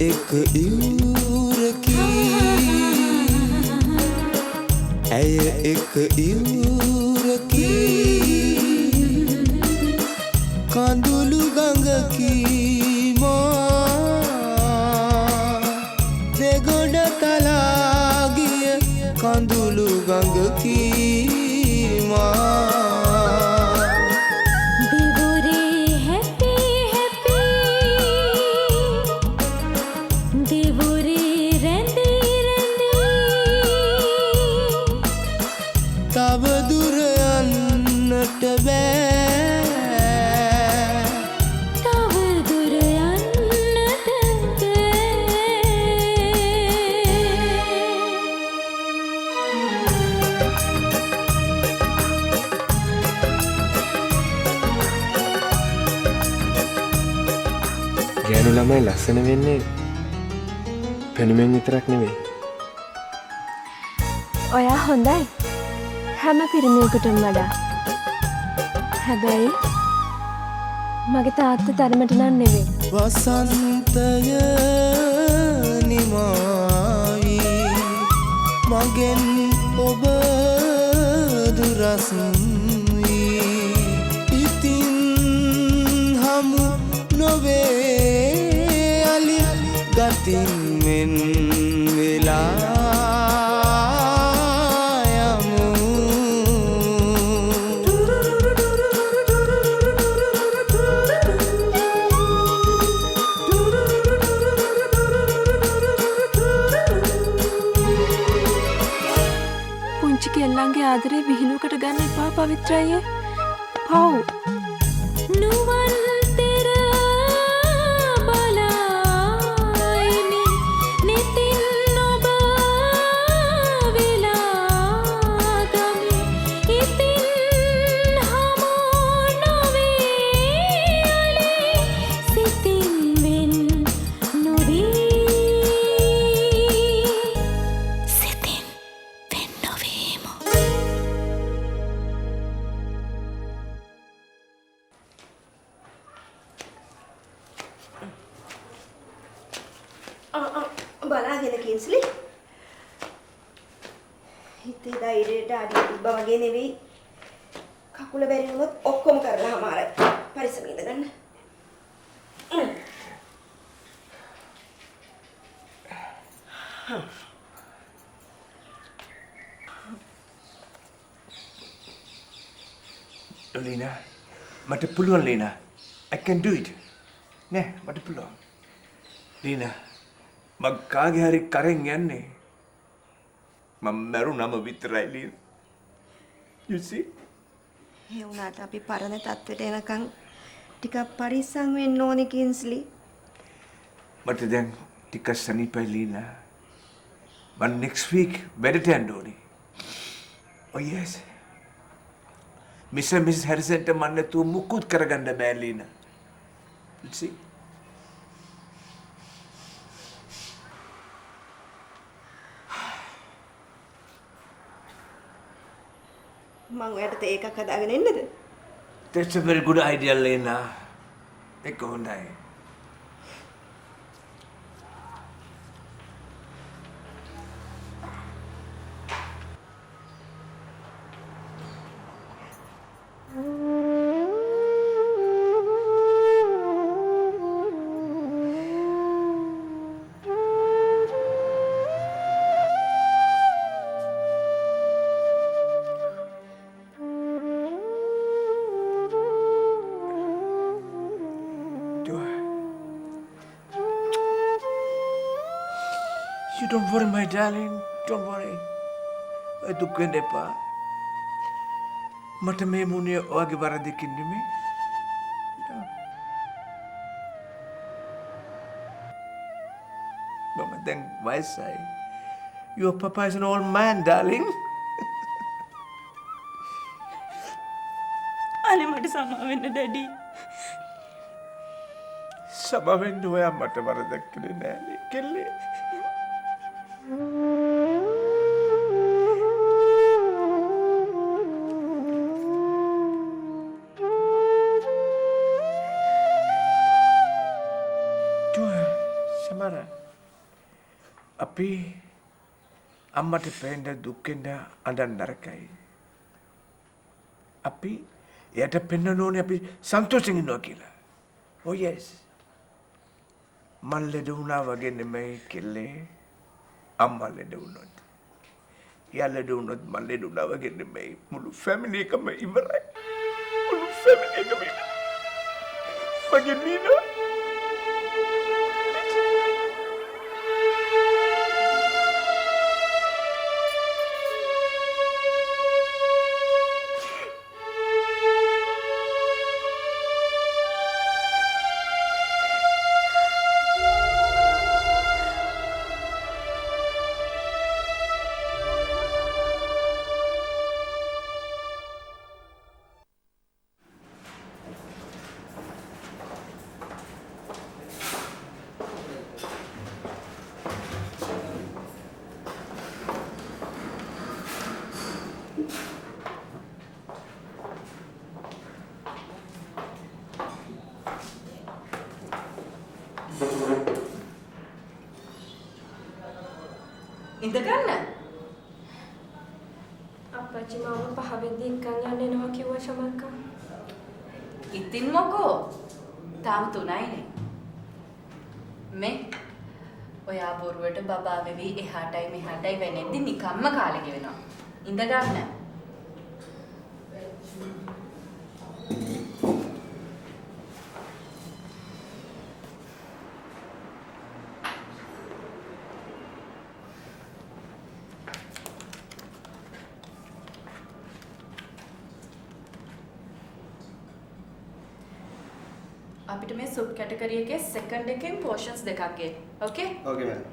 एक इउरकी ඇය එක ඉවුරකි කඳුළු ගඟකි මා දෙගොඩ තලා ගිය කඳුළු ගඟකි මා තව දුර යන්නට බෑ තව දුර යන්නට බෑ ගෑනු ළමයි ලස්සන වෙන්නේ පෙනුමෙන් විතරක් නෙවෙයි ඔයා හොඳයි හැම පිරිමියෙකුටම වඩා හැබැයි මගේ තාත්තා තරමට නම් නෙවෙයි වසන්තය නිමාවි මගෙන් ඔබ දුරස් වී ඉතින් හමු නොවේ අලි ගතින් මෙන් වෙලා කෙල්ලන්ගේ ආදරේ විහිළුවකට ගන්න එපා පවිත්‍රායේ පව් නුවන් තෙර බලයිමි නිතින් ඔබ වෙලා ගමි ඉතින් හමු නොවේ අලේ සිතින් වෙන් නොවී බලාගෙන කින්ස්ලි හිතේ ධෛර්යයට අඩිය තිබ්බා වගේ නෙවෙයි කකුල බැරි වුණොත් ඔක්කොම කරලා හමාරයි පරිස්සම ඉඳගන්න Lina මට පුළුවන් Lina I can do it නෑ මට පුළුවන් Lina මං කාගේ හරි කරෙන් යන්නේ මම මරුණම විතරයි Lina you see ඒ වුණාට අපි පරණ තත්ත්වයට එනකන් ටිකක් පරිස්සම් වෙන්න ඕනේ කින්ස්ලි මට දැන් ටිකක් සනීපයි Lina මම next week වැඩට යන්න ඕනේ oh yes Mr. and Mrs. Harrison to manne tu mukut karaganda bෑ Lina you see මං ඔයාලට තේ එකක් හදාගෙන එන්නද? That's a very good idea Lina ඒක හොඳයි You don't worry, my darling. Don't worry. දුක් වෙන්න එපා. මට මේ මුණිය ඔයාගේ වරදකින් නෙමෙයි. මම දැන් වයසයි. Your papa is an old man, darling. අනේ මට සමා වෙන්න ඩැඩි. සමා වෙන්න ඔයා මට වරදක් කළේ නෑනේ කෙල්ලේ. Samara. අපි අම්මට පේන්න දුක්ෙන්ද අඬන්න නරකයි. අපි එයට පෙන්වන්න ඕනේ අපි සන්තෝෂෙන් ඉන්නවා කියලා. Oh yes. මන් ලෙඩ වුණා වගේ නෙමෙයි කෙල්ලේ. අම්මා ලෙඩ වුණොත්. එයා ලෙඩ වුණොත් මන් ලෙඩ වුණා වගේ නෙමෙයි. මුළු ෆැමිලි එකම ඉවරයි. මුළු ෆැමිලි එකම ඉවරයි. වගේ නීනා. ඉඳගන්න. අප්පච්චි මාව පහ වෙද්දී එක්කන් යන්න එනවා කිව්වා ශමල්කා. ඉතින් මොකෝ? තාම 3යිනේ. මේ ඔයා බොරුවට බබා වෙවි එහාටයි මෙහාටයි වෙනෙද්දි නිකම්ම කාලේ ගෙවෙනවා. ඉඳගන්න. අපිට මේ සුප් කැටගරි එකේ සෙකන්ඩ් එකෙන් පෝෂන්ස් දෙකක් ගේන්න. ඕකේ? ඕකේ මෑම්.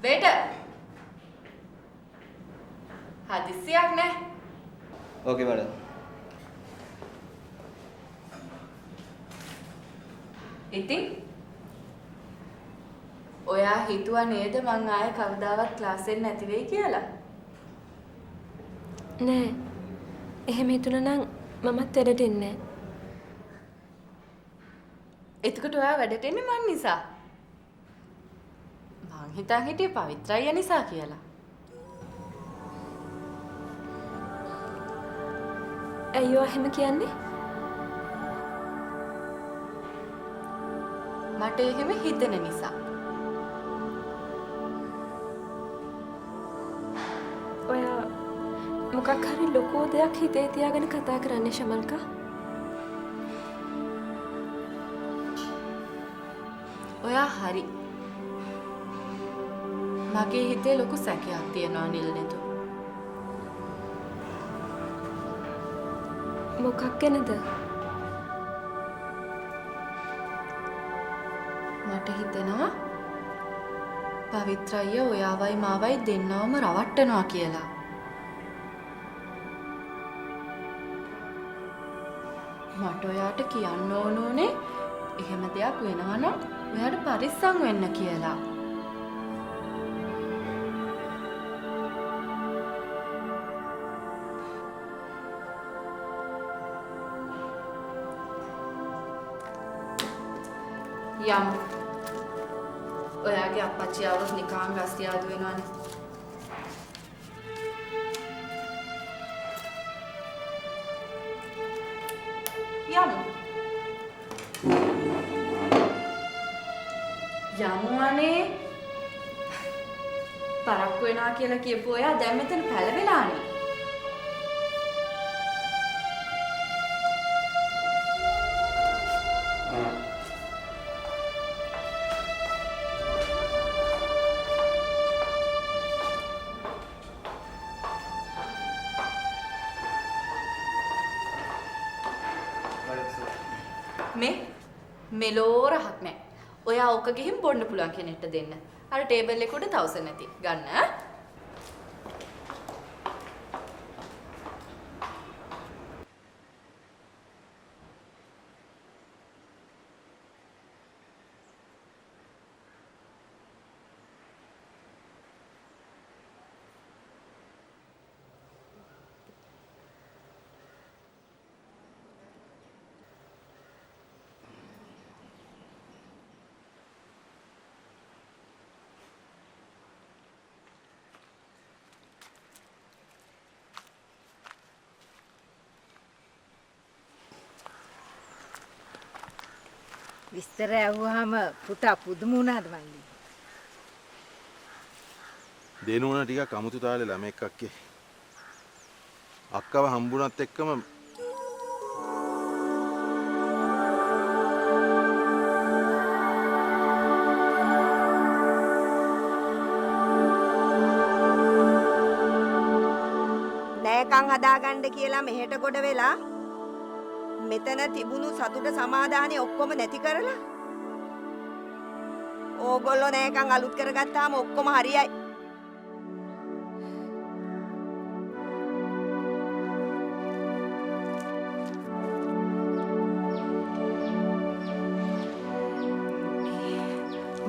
වේටර්. හදිස්සියක් නෑ. ඕකේ මැඩම්. ඉතින් ඔයා හිතුවා නේද මං ආයේ කවදාවත් ක්ලාස් එකෙන් නැති වෙයි කියලා? නෑ. එහෙම හිතුණා නම් මමත් වැඩට එන්නේ නෑ. එතකොට ඔයා වැඩට එන්නේ මං නිසා. මං හිතන් හිටියේ පවිත්‍රාය නිසා කියලා. ඇයි ඔයා එහෙම කියන්නේ? මට එහෙම හිතෙන නිසා. ඔයා මොකක් හරි ලොකු දෙයක් හිතේ තියාගෙන කතා කරන්නේ ශමල්කා? ඔයා හරි. මගේ හිතේ ලොකු සැකයක් තියෙනවා නිල්නෙතු. මොකක් ගැනද? මට හිතෙනවා පවිත්‍රාය ඔයාවයි මාවයි දෙන්නවම රවට්ටනවා කියලා. මට ඔයාට කියන්න ඕනේ එහෙම දෙයක් වෙනවා නම් ඔයාට පරිස්සම් වෙන්න කියලා. යම් ඔයාගේ අප්පච්චි ආවොත් නිකන් ගස්තියාදු වෙනවනේ. යමුවනේ පරක්කු වෙනවා කියලා කියපු ඔයා දැන් මෙතන පැලවෙලානේ. මෙලෝ රහක් නෑ. ඔයා ඕක ගිහින් බොන්න පුළුවන් කෙනෙක්ට දෙන්න. අර ටේබල් එක උඩ තවුසන් නැති. ගන්න. විස්තර ඇහුවාම පුතා පුදුම වුණාද මල්ලි? දේනුවන ටිකක් අමුතු තාලේ ළමෙක් අක්කේ. අක්කව හම්බුණත් එක්කම නෑකම් හදාගන්න කියලා මෙහෙට ගොඩ වෙලා මෙතන තිබුණු සතුට සමාදානෙ ඔක්කොම නැති කරලා ඕගොල්ලෝ නෑකම් අලුත් කරගත්තාම ඔක්කොම හරියයි.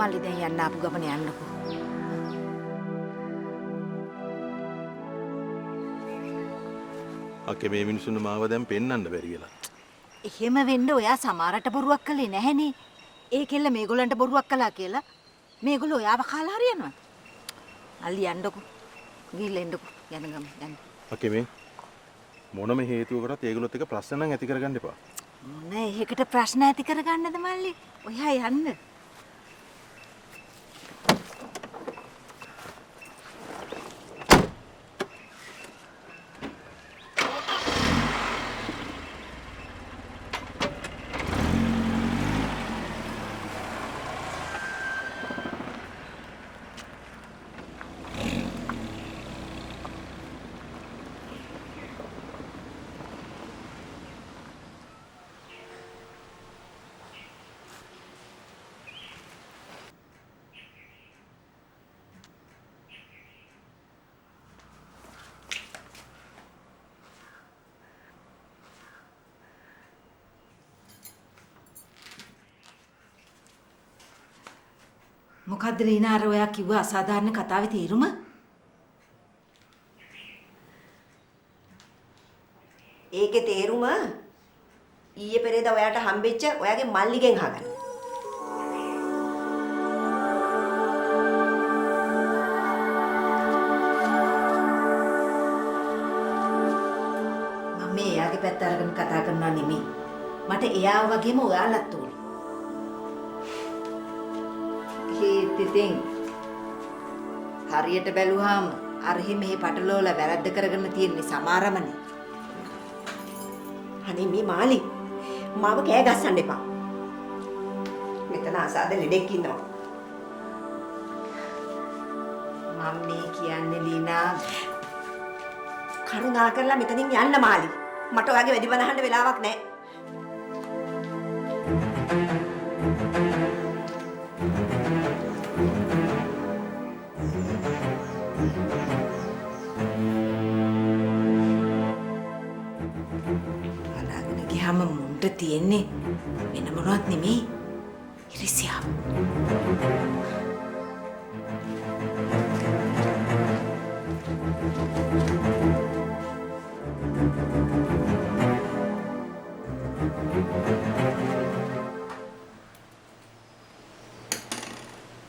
මල්ලි දැන් යන්න ආපු ගමන යන්නකෝ. අක්කේ මේ මිනිස්සුන්ව මාව දැන් පෙන්වන්න බැරි වෙලා. එහෙම වෙන්න ඔයා සමහරට බොරුවක් කළේ නැහනේ. ඒකෙල්ල මේගොල්ලන්ට බොරුවක් කළා කියලා මේගොල්ලෝ ඔයාව කාලා හරියනවා. මල්ලි යන්නකෝ. ගිහිල්ලා එන්නකෝ. යන්න ගම යන්න. අක්කේ මේ මොනම හේතුවකටත් ඒගොල්ලොත් එක ප්‍රශ්න නම් ඇති කරගන්න එපා. නෑ ඒකට ප්‍රශ්න ඇති කරගන්නද මල්ලි? ඔයා යන්න. මොකද්ද ලීනා අර ඔයා කිව්ව අසාධාරණ කතාවේ තේරුම? ඒකේ තේරුම ඊයේ පෙරේදා ඔයාට හම්බෙච්ච ඔයාගේ මල්ලිගෙන් අහගන්න. මම මේ එයාගේ පැත්ත අරගෙන කතා කරනවා නෙමෙයි. මට එයාව වගේම ඔයාලත් ඕනේ. ඉතින් හරියට බැලුවාම අරහි මෙහි පටලෝල වැරද්ද කරගෙන තියෙන්නේ සමාරමනේ. අනේ මේ මාලි මාව කෑ ගස්සන්න එපා. මෙතන ආසාද ලෙඩෙක් ඉන්නවා. මම මේ කියන්නේ ලීනා කරුණා කරලා මෙතනින් යන්න මාලි. මට ඔයාගේ වැඩි බනහන්න වෙලාවක් නැහැ. මුන්ට තියෙන්නේ වෙන මොනවත් නෙමෙයි ඉරිසියාව.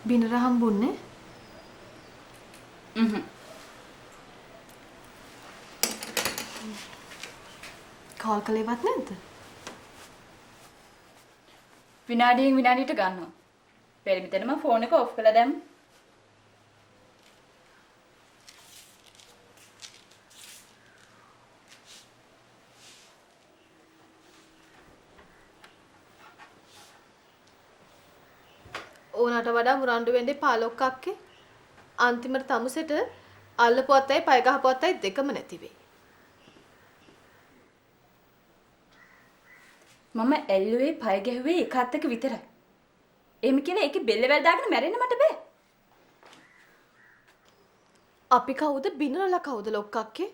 බිනර හම්බුන්නේ? කෝල් කළේවත් නැද්ද? විනාඩියෙන් විනාඩියට ගන්නවා. පෙරමිතෙන් මම ෆෝන් එක ඔෆ් කළා දැම්ම. ඕනට වඩා මුරණ්ඩු වෙන්නේ පාලොක් අක්කේ. අන්තිමට තමුසෙට අල්ලපුවත්තයි පය ගහපුවත්තයි දෙකම නැති වෙයි. මම ඇල්ලුවේ පය ගැහුවේ එක අත්තක විතරයි. එහෙම කියලා ඒකේ බෙල්ල වැල් දාගෙන මැරෙන්න මට බෑ. අපි කවුද බිනරලා කවුද ලොක්කක්කේ?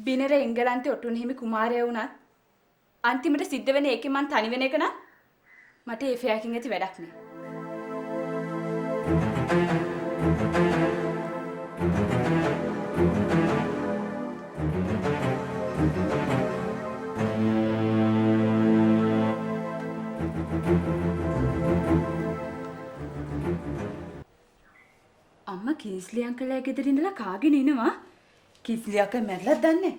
බිනර එංගලන්තේ ඔටුන් හිමි කුමාරයා වුණත් අන්තිමට සිද්ධ වෙන එකේ මං තනි වෙන එක නම් මට ඒ ෆෙයාකින් ඇති වැඩක් නෑ. අම්මා කිස්ලි අංකලයා ගෙදර ඉඳලා කාගෙන ඉනවා. කිස්ලි අක්කා මැරලත් දන්නේ.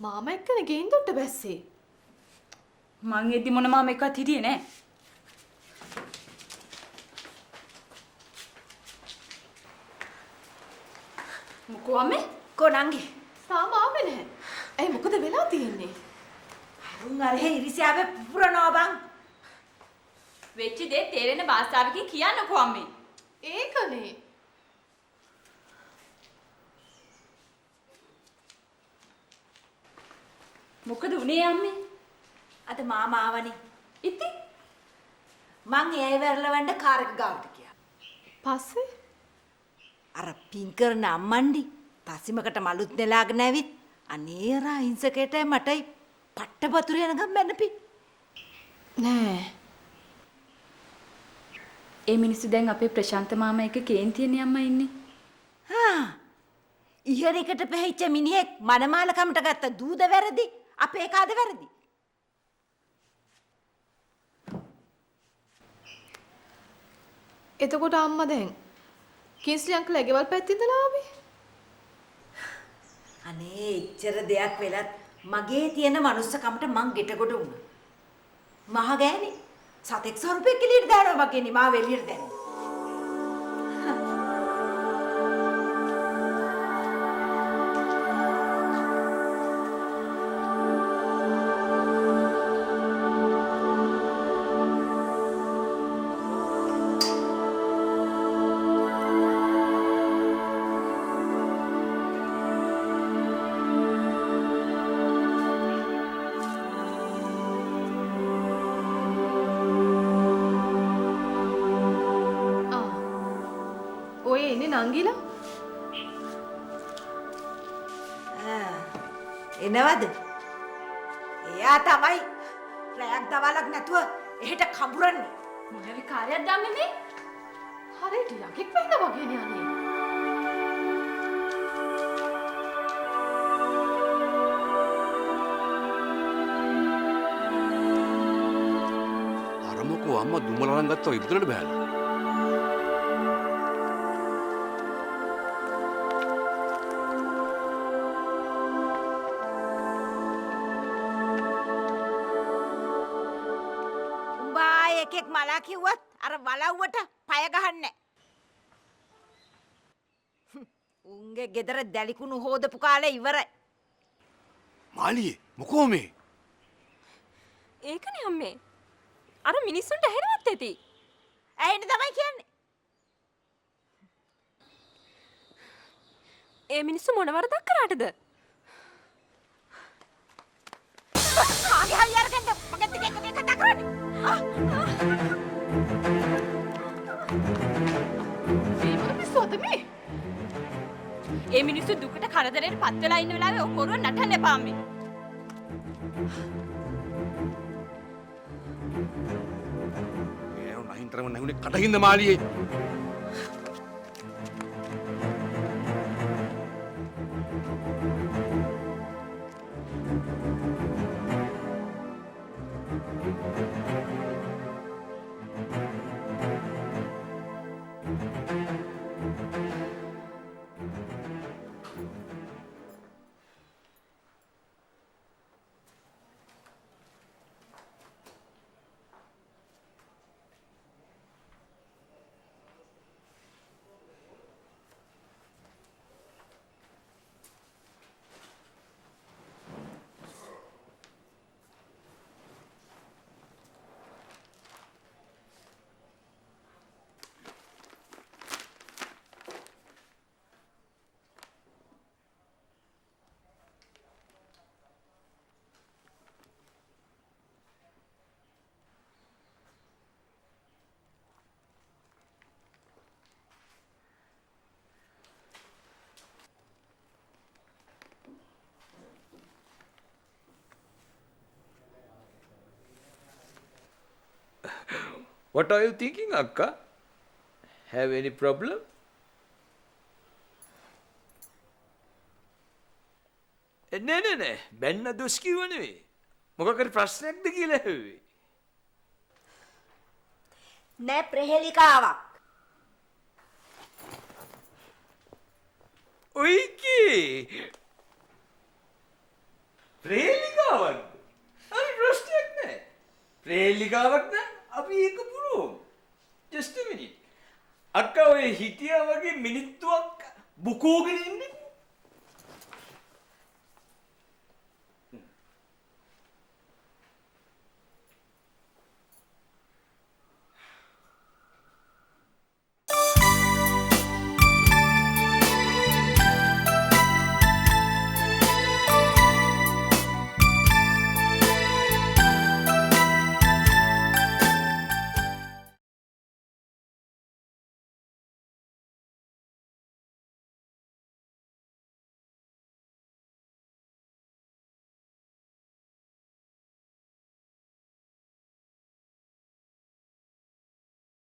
මාම එක්කනේ ගෙයින් දොට්ට බැස්සේ. මං එද්දි මොන මාම එකවත් හිටියේ නෑ. මොකෝ අම්මේ? කෝ නංගි. තාම ආවේ නැහැ. ඇයි මොකද වෙලා තියෙන්නේ? අරුන් අර ඉරිසියාවේ පුරනවා බං. වෙච්ච දේ තේරෙන භාෂාවකින් කියන්නකෝ අම්මේ. ඒකනේ. මොකද උනේ අම්මේ? අද මාමා ආවනේ. ඉතින් මං ඒ වෙරළවන්න කාර් එක ගාවට ගියා. පස්සේ අර පින් කරන අම්මන්ඩි පස්සිමකට මලුත් නෙලාගෙන ඇවිත් අනේ අර අහිංසකයට මටයි පට්ටපතුර යනකම් මැනපි. නෑ. ඒ මිනිස්සු දැන් අපේ ප්‍රශාන්ත මාමා එක කේන්තියනේ අම්මා ඉන්නේ. ඉහරෙකට පැහිච්ච මිනිහෙක් මනමාලකමට ගත්ත දූද වැරදි අපේ කාද වැරදි. එතකොට අම්මා දැන් කින්ස්ලි අංකල් ඇගෙවල් පැත්තේ ඉඳලා ආවේ. අනේ එච්චර දෙයක් වෙලත් මගේ තියෙන මනුස්සකමට මං ගෙටකොට වුණා. මහ ගෑණි සතෙක් සරුපෙක් එළියට දානවා වගේ නේ මාව එළියට දැම්මේ. ඔය ඉන්නේ නංගිලා? එනවද? එයා තමයි රැයක් දවල්ක් නැතුව එහෙට කඹරන්නේ. මොන විකාරයක්ද අම්මේ මේ? හරියට යකෙක් වෙන්න වගේනේ අනේ. අරමුකෝ අම්මා දුමලරන් ගත්තා ඉබුදලට බෑලා. එකෙක් මලා කිව්වත් අර වලව්වට පය ගහන්නේ. උන්ගේ ගෙදර දැලිකුණු හොදපු කාලේ ඉවරයි. මාළියේ මොකෝ මේ? ඒකනේ අම්මේ. අර මිනිස්සුන්ට ඇහෙනවත් ඇති. ඇහෙන්න තමයි කියන්නේ. ඒ මිනිස්සු මොන වරදක් කරාටද? ආගේ හරි අරගෙන මගෙත් එක්ක කතා කරන්නේ. ඒ මිනිස්සු දුකට කරදරයට පත් වෙලා ඉන්න වෙලාවේ ඔය කොරුව නටන්න එපා අම්මේ. ඒ නහින්තරම නැහුනේ කඩහින්ද මාළියේ. What are you thinking, Akka? Have any problem? නෑ බැන්න දොස් කිව්ව නෙවෙයි. මොකක් හරි ප්‍රශ්නයක්ද කියලා ඇහුවේ. නෑ ප්‍රහෙලිකාවක්. ඔයිකේ වේදිකාවක් නම් අපි ඒක පුරවමු. just a minute. අක්කා ඔය හිටියා වගේ මිනිත්තුවක් බුකෝගෙන ඉන්න